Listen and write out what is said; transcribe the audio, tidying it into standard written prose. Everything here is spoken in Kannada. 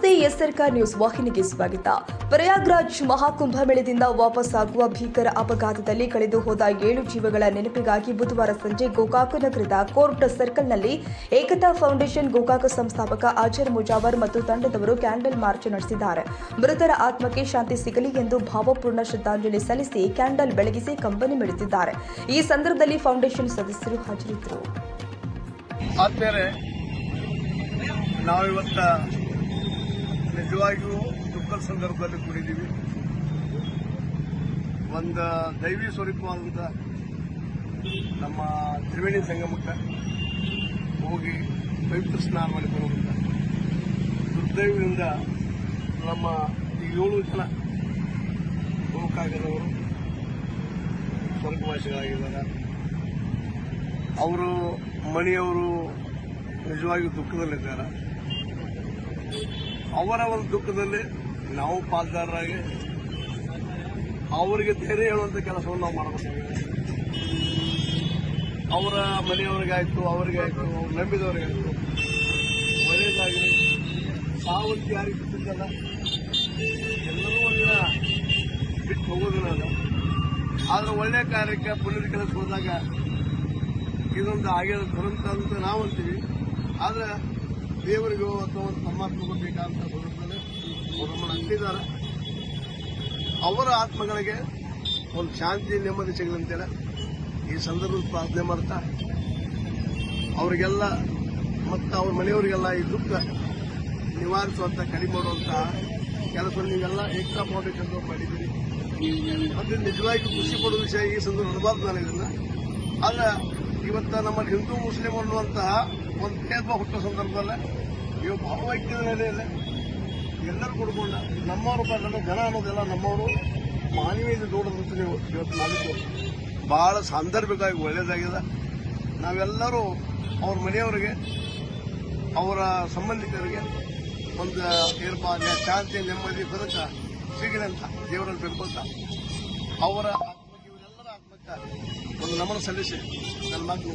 ನಮಸ್ತೆ, ಎಸ್ ಸರ್ಕಾರ ನ್ಯೂಸ್ ವಾಹಿನಿಗೆ ಸ್ವಾಗತ. ಪ್ರಯಾಗ್ರಾಜ್ ಮಹಾಕುಂಭಮೇಳದಿಂದ ವಾಪಸ್ಸಾಗುವ ಭೀಕರ ಅಪಘಾತದಲ್ಲಿ ಕಳೆದು ಹೋದ 7 ಜೀವಗಳ ನೆನಪಿಗಾಗಿ ಬುಧವಾರ ಸಂಜೆ ಗೋಕಾಕ ನಗರದ ಕೋರ್ಟ್ ಸರ್ಕಲ್ನಲ್ಲಿ ಏಕತಾ ಫೌಂಡೇಶನ್ ಗೋಕಾಕ ಸಂಸ್ಥಾಪಕ ಅಜರ್ ಮುಜಾವರ್ ಮತ್ತು ತಂಡದವರು ಕ್ಯಾಂಡಲ್ ಮಾರ್ಚ್ ನಡೆಸಿದ್ದಾರೆ. ಮೃತರ ಆತ್ಮಕ್ಕೆ ಶಾಂತಿ ಸಿಗಲಿ ಎಂದು ಭಾವಪೂರ್ಣ ಶ್ರದ್ಧಾಂಜಲಿ ಸಲ್ಲಿಸಿ ಕ್ಯಾಂಡಲ್ ಬೆಳಗಿಸಿ ಕಂಬನಿ ಮಿಡಿದಿದ್ದಾರೆ. ಈ ಸಂದರ್ಭದಲ್ಲಿ ಫೌಂಡೇಶನ್ ಸದಸ್ಯರು ಹಾಜರಿದ್ದರು. ನಾವಿವತ್ತ ನಿಜವಾಗಿಯೂ ದುಃಖದ ಸಂದರ್ಭದಲ್ಲಿ ಕೂಡಿದ್ದೀವಿ. ಒಂದು ದೈವಿ ಸ್ವರೂಪವಾದಂಥ ನಮ್ಮ ತ್ರಿವೇಣಿ ಸಂಗಮಕ್ಕೆ ಹೋಗಿ ಪವಿತ್ರ ಸ್ನಾನ ಮಾಡಿ ಬರುವಂಥ ದುರ್ದೈವದಿಂದ ನಮ್ಮ ಈ 7 ಜನ ಗೋಕಾಕದವರು ಸ್ವರ್ಗವಾಸಿಗಳಾಗಿದ್ದಾರೆ. ಅವರು ಮನೆಯವರು ನಿಜವಾಗಿಯೂ ದುಃಖದಲ್ಲಿದ್ದಾರೆ. ಅವರ ಒಂದು ದುಃಖದಲ್ಲಿ ನಾವು ಪಾಲ್ದಾರರಾಗಿ ಅವರಿಗೆ ಧೈರ್ಯ ಹೇಳುವಂಥ ಕೆಲಸವನ್ನು ನಾವು ಮಾಡಬೇಕಾಗಿದೆ. ಅವರ ಮನೆಯವರಿಗಾಯ್ತು, ಅವರಿಗಾಯ್ತು, ಅವ್ರು ನಂಬಿದವರಿಗಾಯ್ತು ಒಳ್ಳೆಯದಾಗಲಿ. ಸಾವಂತ ಯಾರಿಗೆ ಬಿಟ್ಟಿದ್ದಲ್ಲ, ಎಲ್ಲರೂ ಒಂದಿನ ಬಿಟ್ಟು ಹೋಗೋದಿಲ್ಲ. ಆದ್ರೆ ಒಳ್ಳೆಯ ಕಾರ್ಯಕ್ಕೆ ಪುಣ್ಯದ ಕೆಲಸ ಹೋದಾಗ ಇದೊಂದು ಆಗಿರೋ ದುರಂತ ಅಂತ ನಾವು ಅಂತೀವಿ. ಆದ್ರೆ ದೇವರಿಗೂ ಅಥವಾ ಪರಮಾತ್ಮಗೂ ಬೇಕಾದಂತ ಸಂದರ್ಭದಲ್ಲಿ ಅವರು ನಮ್ಮನ್ನು ಅಂತಿದ್ದಾರೆ. ಅವರ ಆತ್ಮಗಳಿಗೆ ಒಂದು ಶಾಂತಿ ನೆಮ್ಮದಿ ಸಿಗದಂತೇಳಿ ಈ ಸಂದರ್ಭದಲ್ಲಿ ಪ್ರಾರ್ಥನೆ ಮಾಡ್ತಾ ಅವರಿಗೆಲ್ಲ ಮತ್ತು ಅವ್ರ ಮನೆಯವರಿಗೆಲ್ಲ ಈ ದುಃಖ ನಿವಾರಿಸುವಂತ ಕಡಿಮೆ ಮಾಡುವಂತಹ ಕೆಲಸ ನೀವೆಲ್ಲ ಏಕತಾ ಫೌಂಡೇಶನ್ ಮಾಡಿದ್ದೀರಿ. ಮತ್ತೆ ನಿಜವಾಗಿ ಖುಷಿ ಪಡುವ ವಿಷಯ ಈ ಸಂದರ್ಭ ಅನುಭವ ನನಗಿಲ್ಲ. ಆದ್ರೆ ಇವತ್ತ ನಮ್ಮ ಹಿಂದೂ ಮುಸ್ಲಿಂ ಅನ್ನುವಂತಹ ಒಂದು ಭೇದ ಹುಟ್ಟೋ ಸಂದರ್ಭದಲ್ಲ ಇವು ಭಾವೈಕ್ಯದ ನೆಲೆಯಲ್ಲಿ ಎಲ್ಲರೂ ಕೊಡ್ಕೊಂಡ ನಮ್ಮವರು ನಮ್ಮ ಜನ ಅನ್ನೋದೆಲ್ಲ ನಮ್ಮವರು ಮಾನವೀಯತೆ ನೋಡೋದಂತ ನೀವು ಇವತ್ತು ಮಾಡಿದ್ದು ಬಹಳ ಸಾಂದರ್ಭಿಕವಾಗಿ ಒಳ್ಳೆಯದಾಗಿದೆ. ನಾವೆಲ್ಲರೂ ಅವ್ರ ಮನೆಯವರಿಗೆ ಅವರ ಸಂಬಂಧಿಕರಿಗೆ ಒಂದು ಏನಪ್ಪ ಶಾಂತಿ ನೆಮ್ಮದಿ ಬದುಕ ಸಿಗಲಿ ಅಂತ ದೇವರಲ್ಲಿ ಬೇಡ್ಕೊಳ್ತ ಅವರ ಆತ್ಮಕ್ಕೆ ಇವರೆಲ್ಲರ ಆತ್ಮಕ್ಕೆ ಒಂದು ನಮನ ಸಲ್ಲಿಸಿ ನನ್ನ ಮಾತು